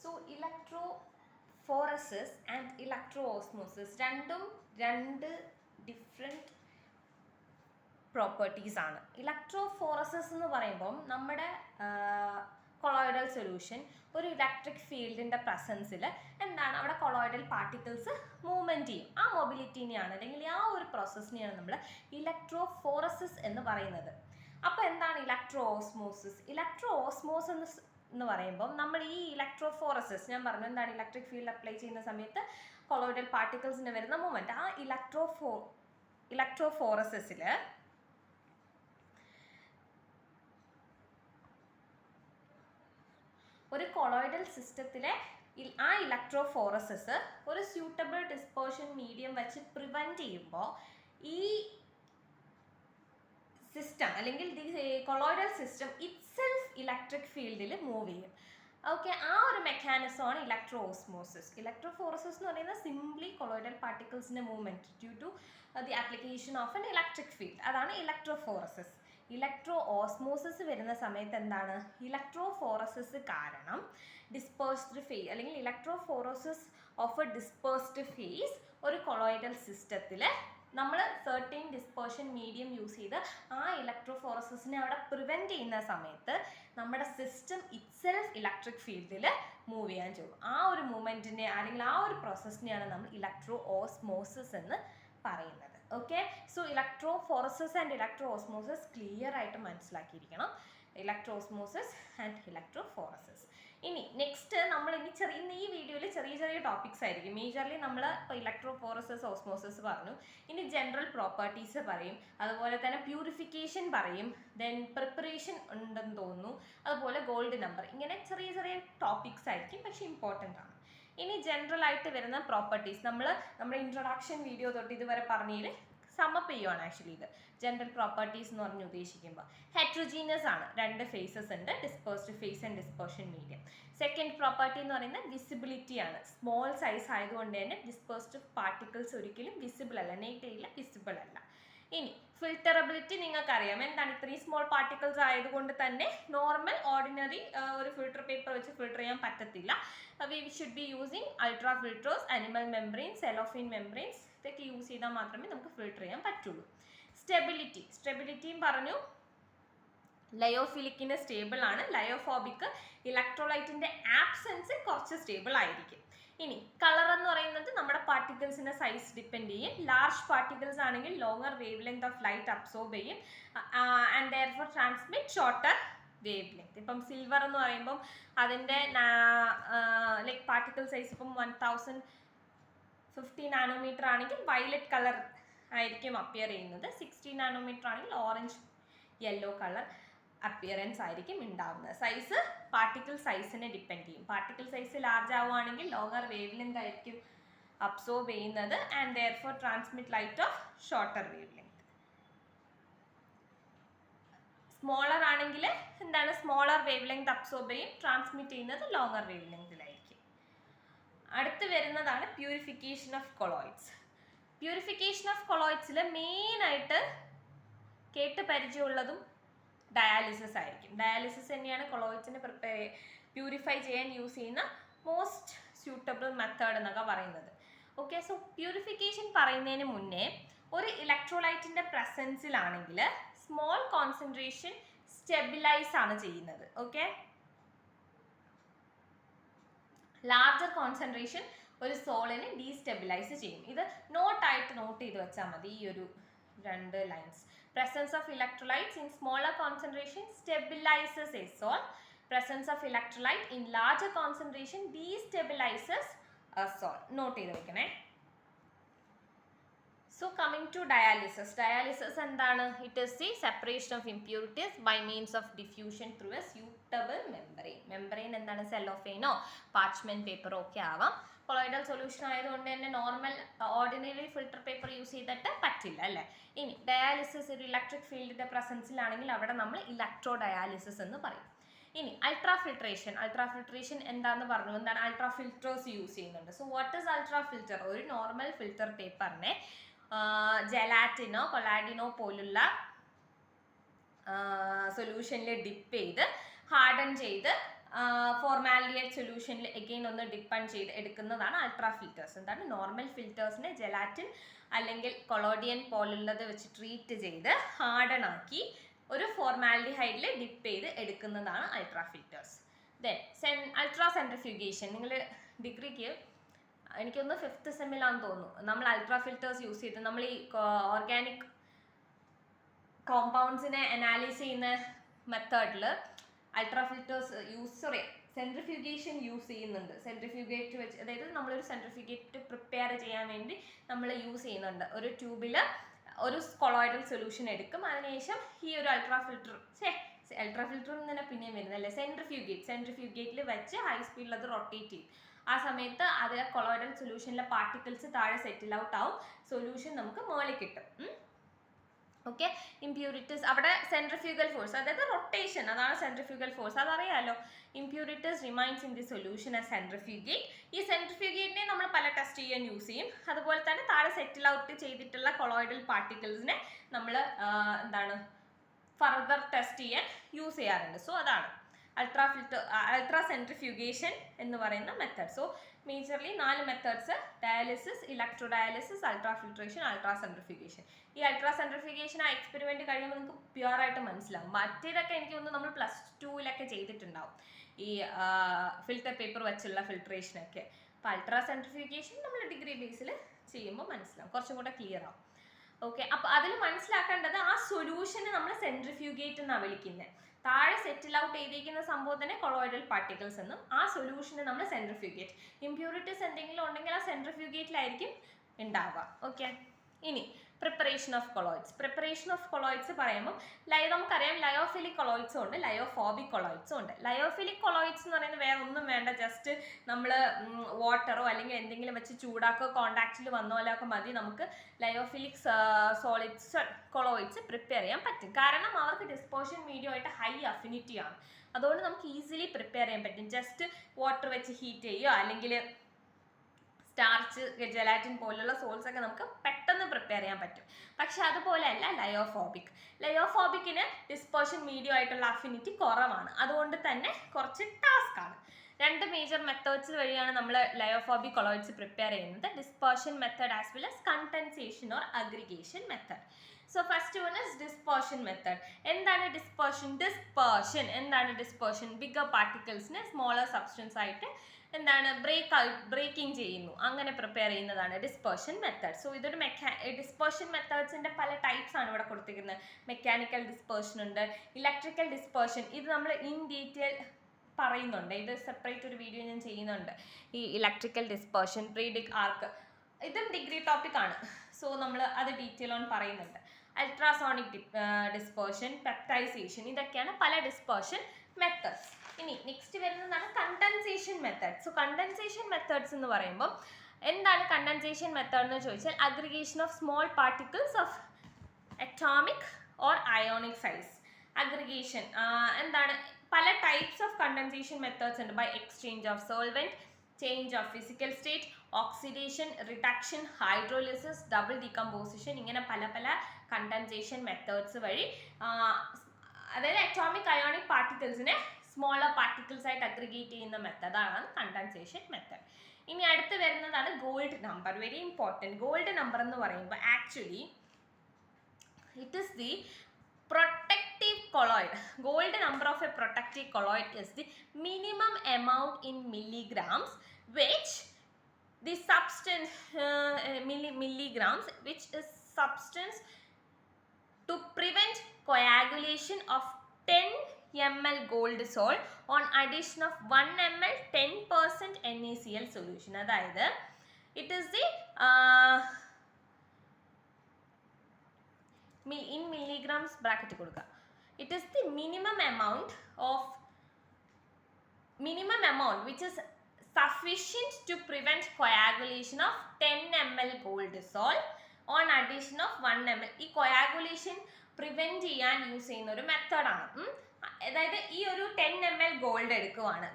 So electrophoresis and ഇലക്ട്രോഓസ്മോസിസ് രണ്ടും രണ്ട് different properties ആണ്. ഇലക്ട്രോഫോറസിസ് എന്ന് പറയുമ്പം നമ്മുടെ കൊളോയിഡൽ സൊല്യൂഷൻ ഒരു ഇലക്ട്രിക് ഫീൽഡിൻ്റെ പ്രസൻസിൽ എന്താണ് അവിടെ കൊളോയിഡൽ പാർട്ടിക്കിൾസ് മൂവ്മെൻറ്റ് ചെയ്യും. ആ മൊബിലിറ്റിനെയാണ് അല്ലെങ്കിൽ ആ ഒരു പ്രോസസ്സിനെയാണ് നമ്മൾ ഇലക്ട്രോഫോറസിസ് എന്ന് പറയുന്നത്. അപ്പോൾ എന്താണ് ഇലക്ട്രോഓസ്മോസിസ്? ഇലക്ട്രോഓസ്മോസിസ് എന്ന് പറയുമ്പോൾ നമ്മൾ ഈ ഇലക്ട്രോഫോറസിസ് ഞാൻ പറഞ്ഞു എന്താണ് ഇലക്ട്രിക് ഫീൽഡ് അപ്ലൈ ചെയ്യുന്ന സമയത്ത് കൊളോയിഡൽ പാർട്ടിക്കിൾസിന് വരുന്ന മൂവ്മെൻറ്റ്, ആ ഇലക്ട്രോഫോറസിസിൽ ഒരു കൊളോയിഡൽ സിസ്റ്റത്തിലെ ആ ഇലക്ട്രോഫോറസിസ് ഒരു സ്യൂട്ടബിൾ ഡിസ്പേർഷൻ മീഡിയം വെച്ച് പ്രിവെൻറ്റ് ചെയ്യുമ്പോൾ ഈ സിസ്റ്റം അല്ലെങ്കിൽ കൊളോയിഡൽ സിസ്റ്റം ഇറ്റ്സെൽഫ് ഇലക്ട്രിക് ഫീൽഡിൽ മൂവ് ചെയ്യും. ഓക്കെ, ആ ഒരു മെക്കാനിസമാണ് ഇലക്ട്രോഓസ്മോസിസ്. ഇലക്ട്രോഫോറസിസ് എന്ന് പറയുന്നത് സിംപ്ലി കൊളോയിഡൽ പാർട്ടിക്കിൾസിൻ്റെ movement due to the application of an electric field, അതാണ് ഇലക്ട്രോഫോറസിസ്. ഇലക്ട്രോഓസ്മോസിസ് വരുന്ന സമയത്ത് എന്താണ് ഇലക്ട്രോഫോറസിസ് കാരണം ഡിസ്പേഴ്സ്ഡ് ഫേസ് അല്ലെങ്കിൽ electrophoresis of a dispersed phase ഒരു കൊളോയിഡൽ സിസ്റ്റത്തിൽ നമ്മൾ സെർട്ടൈൻ ഡിസ്പേർഷൻ മീഡിയം യൂസ് ചെയ്ത് ആ ഇലക്ട്രോഫോറസിസിനെ അവിടെ പ്രിവെൻറ്റ് ചെയ്യുന്ന സമയത്ത് നമ്മുടെ സിസ്റ്റം ഇറ്റ്സെൽഫ് ഇലക്ട്രിക് ഫീൽഡിൽ മൂവ് ചെയ്യാൻ ചെയ്യും. ആ ഒരു മൂവ്മെൻറ്റിനെ അല്ലെങ്കിൽ ആ ഒരു പ്രോസസ്സിനെയാണ് നമ്മൾ ഇലക്ട്രോഓസ്മോസിസ് എന്ന് പറയുന്നത്. Okay, so electrophoresis and electroosmosis clear ആയിട്ട് മനസ്സിലാക്കിയിരിക്കണം. Electroosmosis and electrophoresis. ഇനി നെക്സ്റ്റ് നമ്മൾ ഈ വീഡിയോയിൽ ചെറിയ ടോപ്പിക്സ് ആയിരിക്കും. മേജർലി നമ്മൾ ഇപ്പോൾ ഇലക്ട്രോഫോറസിസ് ഓസ്മോസിസ് പറഞ്ഞു, ഇനി ജനറൽ പ്രോപ്പർട്ടീസ് പറയും, അതുപോലെ തന്നെ പ്യൂരിഫിക്കേഷൻ പറയും, ദെൻ പ്രിപ്പറേഷൻ ഉണ്ടെന്ന് തോന്നുന്നു, അതുപോലെ ഗോൾഡ് നമ്പർ, ഇങ്ങനെ ചെറിയ ടോപ്പിക്സ് ആയിരിക്കും, പക്ഷെ ഇമ്പോർട്ടൻ്റ് ആണ്. ഇനി ജനറൽ ആയിട്ട് വരുന്ന പ്രോപ്പർട്ടീസ് നമ്മുടെ ഇൻട്രൊഡക്ഷൻ വീഡിയോ തൊട്ട് ഇതുവരെ പറഞ്ഞതിൽ സമ്മപ്പ് ചെയ്യുവാണ് ആക്ച്വലി ഇത്. ജനറൽ പ്രോപ്പർട്ടീസ് എന്ന് പറഞ്ഞ് ഉദ്ദേശിക്കുമ്പോൾ ഹെട്രോജീനിയസ് ആണ്, രണ്ട് ഫേസസ് ഉണ്ട്, dispersed face and dispersion medium. Second property എന്ന് പറയുന്നത് വിസിബിലിറ്റി ആണ്. സ്മോൾ സൈസ് ആയതുകൊണ്ട് തന്നെ ഡിസ്പേഴ്സ്ഡ് പാർട്ടിക്കിൾസ് ഒരിക്കലും വിസിബിൾ അല്ല, നേരിട്ടില്ല, വിസിബിൾ അല്ല. ഇനി ഫിൽറ്ററബിലിറ്റി നിങ്ങൾക്കറിയാം, എന്താണ് ഇത്രയും സ്മോൾ പാർട്ടിക്കിൾസ് ആയതുകൊണ്ട് തന്നെ നോർമൽ ഓർഡിനറി ഒരു ഫിൽട്ടർ പേപ്പർ വെച്ച് ഫിൽട്ടർ ചെയ്യാൻ പറ്റത്തില്ല. We should be using ultra filters, animal membranes, cellophane membranes, ഇതൊക്കെ യൂസ് ചെയ്താൽ മാത്രമേ നമുക്ക് ഫിൽട്ടർ ചെയ്യാൻ പറ്റുള്ളൂ. സ്റ്റെബിലിറ്റിയും പറഞ്ഞു, ലയോഫിലിക്കിന് സ്റ്റേബിൾ ആണ്, ലയോഫോബിക്ക് ഇലക്ട്രോലൈറ്റിന്റെ ആബ്സെൻസിൽ കുറച്ച് സ്റ്റേബിൾ ആയിരിക്കും. ഇനി കളർ എന്ന് പറയുന്നത് നമ്മുടെ പാർട്ടിക്കിൾസിന്റെ സൈസ് ഡിപ്പെൻഡ് ചെയ്യും. ലാർജ് പാർട്ടിക്കിൾസ് ആണെങ്കിൽ longer wavelength of light absorb ചെയ്യും and therefore transmit shorter wavelength. ഇപ്പം സിൽവർ എന്ന് പറയുമ്പം അതിൻ്റെ ലൈക്ക് പാർട്ടിക്കിൾ സൈസ് ഇപ്പം 1050 നാനോമീറ്റർ ആണെങ്കിൽ വയലറ്റ് കളർ ആയിരിക്കും അപ്പിയർ ചെയ്യുന്നത്. 60 നാനോമീറ്റർ ആണെങ്കിൽ ഓറഞ്ച് യെല്ലോ കളർ അപ്പിയറൻസ് ആയിരിക്കും ഉണ്ടാവുന്നത്. സൈസ് പാർട്ടിക്കിൾ സൈസിനെ ഡിപ്പെൻഡ് ചെയ്യും. പാർട്ടിക്കിൾ സൈസ് ലാർജ് ആവുകയാണെങ്കിൽ ലോങ്ങർ വേവ് ലെങ്ത് ആയിരിക്കും അബ്സോർബ് ചെയ്യുന്നത് and therefore transmit light of shorter wavelength. Smaller ആണെങ്കിൽ എന്താണ് സ്മോളർ വേവ് ലെങ്ത് അബ്സോർബ് ചെയ്യും, ട്രാൻസ്മിറ്റ് ചെയ്യുന്നത് ലോങ്ങർ വേവ് ലെങ്തിലായിരിക്കും. അടുത്ത് വരുന്നതാണ് purification of colloids. Purification of കൊളോയിഡ്സിൽ മെയിനായിട്ട് കേട്ട് പരിചയമുള്ളതും ഡയാലിസിസ് ആയിരിക്കും. ഡയാലിസിസ് തന്നെയാണ് കൊളോയിഡ്സിനെ പ്യൂരിഫൈ ചെയ്യാൻ യൂസ് ചെയ്യുന്ന മോസ്റ്റ് സ്യൂട്ടബിൾ മെത്തേഡ് എന്നൊക്കെ പറയുന്നത്. ഓക്കെ, സോ പ്യൂരിഫിക്കേഷൻ പറയുന്നതിന് മുന്നേ ഒരു ഇലക്ട്രോലൈറ്റിൻ്റെ പ്രസൻസിലാണെങ്കിൽ സ്മോൾ കോൺസെൻട്രേഷൻ സ്റ്റെബിലൈസ് ആണ് ചെയ്യുന്നത്. ഓക്കെ, ലാർജർ കോൺസെൻട്രേഷൻ ഒരു സോളിനെ ഡീസ്റ്റെബിലൈസ് ചെയ്യും. ഇത് നോട്ട് ചെയ്ത് വെച്ചാൽ മതി ഈ ഒരു രണ്ട് lines. Presence of electrolytes in smaller concentration stabilizes a salt. Presence of electrolyte in larger concentration destabilizes a salt. Note ചെയ്ത് വെക്കണേ. So coming to dialysis. Dialysis എന്താണ്? It is the separation of impurities by means of diffusion through a suitable membrane. Membrane എന്താണ്? സെല്ലോഫെയിനോ parchment പേപ്പറോ ഒക്കെ ആവാം. Colloidal solution ആയതുകൊണ്ട് തന്നെ normal ordinary filter paper use ചെയ്തിട്ട് പറ്റില്ല അല്ലേ. ഇനി ഡയാലിസിസ് ഒരു ഇലക്ട്രിക് ഫീൽഡിന്റെ പ്രസൻസിലാണെങ്കിൽ അവിടെ നമ്മൾ ഇലക്ട്രോ ഡയാലിസിസ് എന്ന് പറയും. ഇനി അൾട്രാ ഫിൽട്രേഷൻ എന്താന്ന് പറഞ്ഞു, എന്താണ് അൾട്രാ ഫിൽറ്റേഴ്സ് യൂസ് ചെയ്യുന്നുണ്ട്. So what is ultra filter? ഒരു നോർമൽ ഫിൽറ്റർ പേപ്പറിനെ ജെലാറ്റിനോ കൊളാഡിനോ പോലുള്ള സൊല്യൂഷനിൽ ഡിപ്പ് ചെയ്ത് ഹാർഡൻ ചെയ്ത് ഫോർമാലിയേറ്റ് സൊല്യൂഷനിൽ എഗെയിൻ ഒന്ന് ഡിപ്പെൻഡ് ചെയ്ത് എടുക്കുന്നതാണ് അൾട്രാ ഫിൽറ്റേഴ്സ്. എന്താണ് നോർമൽ ഫിൽറ്റേഴ്സിനെ ജെലാറ്റിൻ അല്ലെങ്കിൽ കൊളോഡിയൻ പോലുള്ളത് വെച്ച് ട്രീറ്റ് ചെയ്ത് ഹാർഡൺ ആക്കി ഒരു ഫോർമാലിഡിഹൈഡിൽ ഡിപ്പ് ചെയ്ത് എടുക്കുന്നതാണ് ultra filters. Then ultra centrifugation. നിങ്ങൾ ഡിഗ്രിക്ക് എനിക്കൊന്ന് 5th സെമ്മിലാണെന്ന് തോന്നുന്നു നമ്മൾ അൾട്രാ ഫിൽറ്റേഴ്സ് യൂസ് ചെയ്ത് നമ്മൾ ഈ ഓർഗാനിക് കോമ്പൗണ്ട്സിനെ അനാലിസ് ചെയ്യുന്ന മെത്തേഡിൽ അൾട്രാ ഫിൽറ്റേഴ്സ് സെൻട്രിഫ്യൂഗേഷൻ യൂസ് ചെയ്യുന്നുണ്ട്. സെൻട്രിഫ്യൂഗേറ്റ് വെച്ച്, അതായത് നമ്മളൊരു സെൻട്രിഫ്യൂഗേറ്റ് പ്രിപ്പയർ ചെയ്യാൻ വേണ്ടി നമ്മൾ യൂസ് ചെയ്യുന്നുണ്ട്. ഒരു ട്യൂബിൽ ഒരു കൊളോയിഡൽ സൊല്യൂഷൻ എടുക്കും, അതിനുശേഷം ഈ ഒരു അൾട്രാ ഫിൽറ്റർ തന്നെ പിന്നെയും വരുന്നല്ലേ സെൻട്രിഫ്യൂഗേറ്റിൽ വെച്ച് ഹൈ സ്പീഡിൽ അത് റൊട്ടേറ്റ് ചെയ്യും. ആ സമയത്ത് അത് കൊളോയിഡൽ സൊല്യൂഷനിലെ പാർട്ടിക്കിൾസ് താഴെ സെറ്റിൽ ഔട്ട് ആവും, സൊല്യൂഷൻ നമുക്ക് മുകളിൽ കിട്ടും. ഓക്കെ, ഇംപ്യൂരിറ്റീസ് അവിടെ സെൻട്രിഫ്യൂഗൽ ഫോഴ്സ്, അതായത് റൊട്ടേഷൻ, അതാണ് സെൻട്രിഫ്യൂഗൽ ഫോഴ്സ്, അതറിയാലോ. Impurities remains in the solution as centrifugate. ഈ സെൻട്രിഫ്യൂഗേറ്റിനെ നമ്മൾ പല ടെസ്റ്റ് ചെയ്യാൻ യൂസ് ചെയ്യും. അതുപോലെ തന്നെ താഴെ സെറ്റിൽ ഔട്ട് ചെയ്തിട്ടുള്ള കൊളോയിഡൽ പാർട്ടിക്കിൾസിനെ നമ്മൾ ഫർദർ ടെസ്റ്റ് ചെയ്യാൻ യൂസ് ചെയ്യാറുണ്ട്. സോ അതാണ് അൾട്രാ സെൻട്രിഫ്യൂഗേഷൻ എന്ന് പറയുന്ന method. So majorly 4 methods: dialysis, electrodialysis, ultra filtration, ultra centrifugation. ഈ അൾട്രാ സെൻട്രിഫ്യൂഗേഷൻ ആ എക്സ്പെരിമെന്റ് കഴിയുമ്പോൾ നിങ്ങൾക്ക് പ്യുവർ ആയിട്ട് മനസ്സിലാവും. മറ്റേതൊക്കെ എനിക്ക് തോന്നുന്നു നമ്മൾ +2 ചെയ്തിട്ടുണ്ടാവും, ഈ ഫിൽറ്റർ പേപ്പർ വെച്ചുള്ള ഫിൽട്രേഷനൊക്കെ. അപ്പോൾ അൾട്രാ സെൻട്രിഫ്യൂഗേഷൻ നമ്മൾ ഡിഗ്രി ബേസിൽ ചെയ്യുമ്പോൾ മനസ്സിലാവും, കുറച്ചും കൂടെ ക്ലിയർ ആവും. ഓക്കെ, അപ്പോൾ അതിൽ മനസ്സിലാക്കേണ്ടത് ആ സൊല്യൂഷനെ നമ്മൾ സെൻട്രിഫ്യൂഗേറ്റ് എന്നാണ് വിളിക്കുന്നത്. താഴെ സെറ്റിൽ ഔട്ട് ചെയ്തിരിക്കുന്ന സംഭവത്തിനെ കൊളോയിഡൽ പാർട്ടിക്കിൾസ് എന്നും, ആ സൊല്യൂഷനെ നമ്മൾ സെൻട്രിഫ്യൂഗേറ്റ്. ഇംപ്യൂരിറ്റീസ് എന്തെങ്കിലും ഉണ്ടെങ്കിൽ ആ സെൻട്രിഫ്യൂഗേറ്റിലായിരിക്കും ഉണ്ടാവുക. ഓക്കെ, ഇനി പ്രിപ്പറേഷൻ ഓഫ് കൊളോയിഡ്സ് പറയുമ്പോൾ നമുക്കറിയാം ലയോഫിലിക് കൊളോയിഡ്സും ഉണ്ട്, ലയോഫോബിക് കൊളോയിഡ്സും ഉണ്ട്. ലയോഫിലിക് കൊളോയിഡ്സ് എന്ന് പറയുന്നത് വേറെ ഒന്നും വേണ്ട, ജസ്റ്റ് നമ്മൾ വാട്ടറോ അല്ലെങ്കിൽ എന്തെങ്കിലും വെച്ച് ചൂടാക്കോ കോണ്ടാക്റ്റിൽ വന്നോലൊക്കെ മതി നമുക്ക് ലയോഫിലിക് കൊളോയിഡ്സ് പ്രിപ്പയർ ചെയ്യാൻ പറ്റും. കാരണം അവർക്ക് ഡിസ്പോഷൻ മീഡിയം ആയിട്ട് ഹൈ അഫിനിറ്റി ആണ്. അതുകൊണ്ട് നമുക്ക് ഈസിലി പ്രിപ്പയർ ചെയ്യാൻ പറ്റും. ജസ്റ്റ് വാട്ടർ വെച്ച് ഹീറ്റ് ചെയ്യുകയോ അല്ലെങ്കിൽ സ്റ്റാർച്ച്, ജെലാറ്റിൻ പോലുള്ള സോൾസ് ഒക്കെ നമുക്ക് പെട്ടെന്ന് പ്രിപ്പയർ ചെയ്യാൻ പറ്റും. പക്ഷെ അതുപോലെയല്ല ലയോഫോബിക്കിന് ഡിസ്പേർഷൻ മീഡിയം ആയിട്ടുള്ള അഫിനിറ്റി കുറവാണ്. അതുകൊണ്ട് തന്നെ കുറച്ച് ടാസ്ക് ആണ്. 2 മേജർ മെത്തേഡ്സ് വഴിയാണ് നമ്മൾ ലയോഫോബിക് കൊളോയിഡ്സ് പ്രിപ്പയർ ചെയ്യുന്നത്: dispersion method as well as condensation or aggregation method. So first one is dispersion method. എന്താണ് ഡിസ്പേർഷൻ? ബിഗർ പാർട്ടിക്കിൾസിനെ സ്മോളർ സബ്സ്റ്റൻസ് ആയിട്ട് ബ്രേക്കിംഗ് ചെയ്യുന്നു, അങ്ങനെ പ്രിപ്പയർ ചെയ്യുന്നതാണ് ഡിസ്പേർഷൻ മെത്തേഡ്. സോ ഇതൊരു ഡിസ്പേർഷൻ മെത്തേഡ്സിന്റെ പല ടൈപ്സ് ആണ് ഇവിടെ കൊടുത്തിരിക്കുന്നത്. മെക്കാനിക്കൽ ഡിസ്പേർഷൻ ഉണ്ട്, ഇലക്ട്രിക്കൽ ഡിസ്പേർഷൻ. ഇത് നമ്മൾ ഇൻ ഡീറ്റെയിൽ പറയുന്നുണ്ട്, ഇത് സെപ്പറേറ്റ് ഒരു വീഡിയോ ഞാൻ ചെയ്യുന്നുണ്ട്. ഈ ഇലക്ട്രിക്കൽ ഡിസ്പേർഷൻ, പ്രീഡിക് ആർക്ക്, ഇതും ഡിഗ്രി ടോപ്പിക് ആണ്. സോ നമ്മൾ അത് ഡീറ്റെയിൽ ഓൺ പറയുന്നുണ്ട്. അൾട്രാസോണിക് ഡിസ്പേർഷൻ, പെപ്റ്റൈസേഷൻ, ഇതൊക്കെയാണ് പല ഡിസ്പേർഷൻ മെത്തേഡ്സ്. ഇനി നെക്സ്റ്റ് വരുന്നതാണ് condensation method. So condensation methods എന്ന് പറയുമ്പോൾ എന്താണ് കണ്ടൻസേഷൻ മെത്തേഡ് എന്ന് ചോദിച്ചാൽ aggregation of small particles of atomic or ionic size. Aggregation എന്താണ്? പല ടൈപ്സ് ഓഫ് കണ്ടൻസേഷൻ മെത്തേഡ്സ് ഉണ്ട്. By exchange of solvent, change of physical state, oxidation, reduction, hydrolysis, double decomposition, ഇങ്ങനെ പല കണ്ടൻസേഷൻ മെത്തേഡ്സ് വഴി അതായത് atomic ionic പാർട്ടിക്കിൾസിനെ smaller particles ആയിട്ട് aggregate ചെയ്യുന്ന മെത്തേഡാണ് കണ്ടൻസേഷൻ മെത്തേഡ്. ഇനി അടുത്ത് വരുന്നതാണ് gold number. Very important. Gold number എന്ന് പറയുമ്പോൾ actually it is the protective colloid. Gold number of a protective colloid is the minimum amount in milligrams which the substance milligrams which is substance to prevent coagulation of 10 ml gold salt on addition of 1 ml 10% NaCl solution. അതായത് it is the in milligrams bracket കൊടുക്കുക. It is the minimum amount which is sufficient to prevent coagulation of 10 ml gold salt on addition of 1 ml. ഈ coagulation prevent ചെയ്യാൻ use ചെയ്യുന്ന ഒരു മെത്തേഡാണ്. അതായത് ഈ ഒരു 10 ml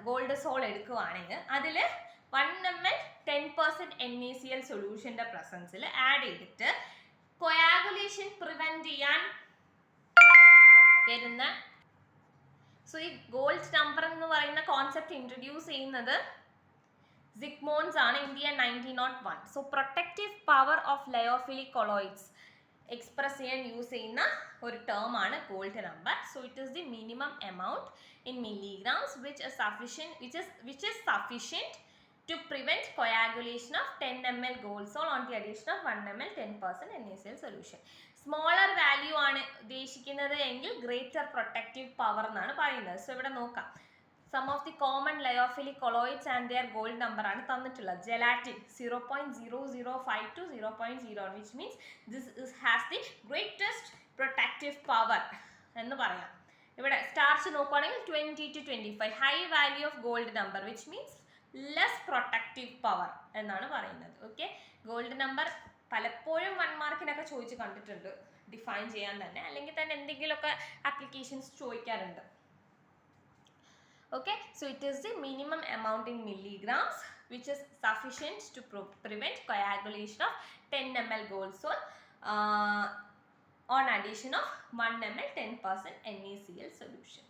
ഗോൾഡ് സോൾ എടുക്കുവാണെങ്കിൽ അതിൽ 1 ml 10% NaCl സൊല്യൂഷൻ്റെ പ്രസൻസിൽ ആഡ് ചെയ്തിട്ട് കൊയാഗുലേഷൻ പ്രിവെന്റ് ചെയ്യാൻ വരുന്ന സോ ഈ ഗോൾഡ് നമ്പർ എന്ന് പറയുന്ന കോൺസെപ്റ്റ് ഇൻട്രൊഡ്യൂസ് ചെയ്യുന്നത് സിഗ്മോൺസ് ആണ് India 1901. So protective power of lyophilic colloids express ചെയ്യാൻ യൂസ് ചെയ്യുന്ന ഒരു ടേം ആണ് gold number. So it is the minimum amount in milligrams which is sufficient to prevent coagulation of 10 ml gold salt on the addition of 1 ml 10% NaCl solution. Smaller value ആണ് ഉദ്ദേശിക്കുന്നത് എങ്കിൽ greater protective power എന്നാണ് പറയുന്നത്. So ഇവിടെ നോക്കാം, some of the common lyophilic colloids and their gold number ആണ് തന്നിട്ടുള്ളത്. Gelatin 0.0052 to 0.0, which means this has the greatest protective power എന്ന് പറയാം. ഇവിടെ സ്റ്റാർച്ച് നോക്കുകയാണെങ്കിൽ 20 to 25, high value of gold number which means less protective power എന്നാണ് പറയുന്നത്. Okay, gold number പലപ്പോഴും 1 മാർക്കിനൊക്കെ ചോദിച്ച് കണ്ടിട്ടുണ്ട്, ഡിഫൈൻ ചെയ്യാൻ തന്നെ, അല്ലെങ്കിൽ തന്നെ എന്തെങ്കിലുമൊക്കെ ആപ്ലിക്കേഷൻസ് ചോദിക്കാറുണ്ട്. Okay, so it is the minimum amount in milligrams which is sufficient to prevent coagulation of 10 ml gold salt on addition of 1 ml 10% NaCl solution.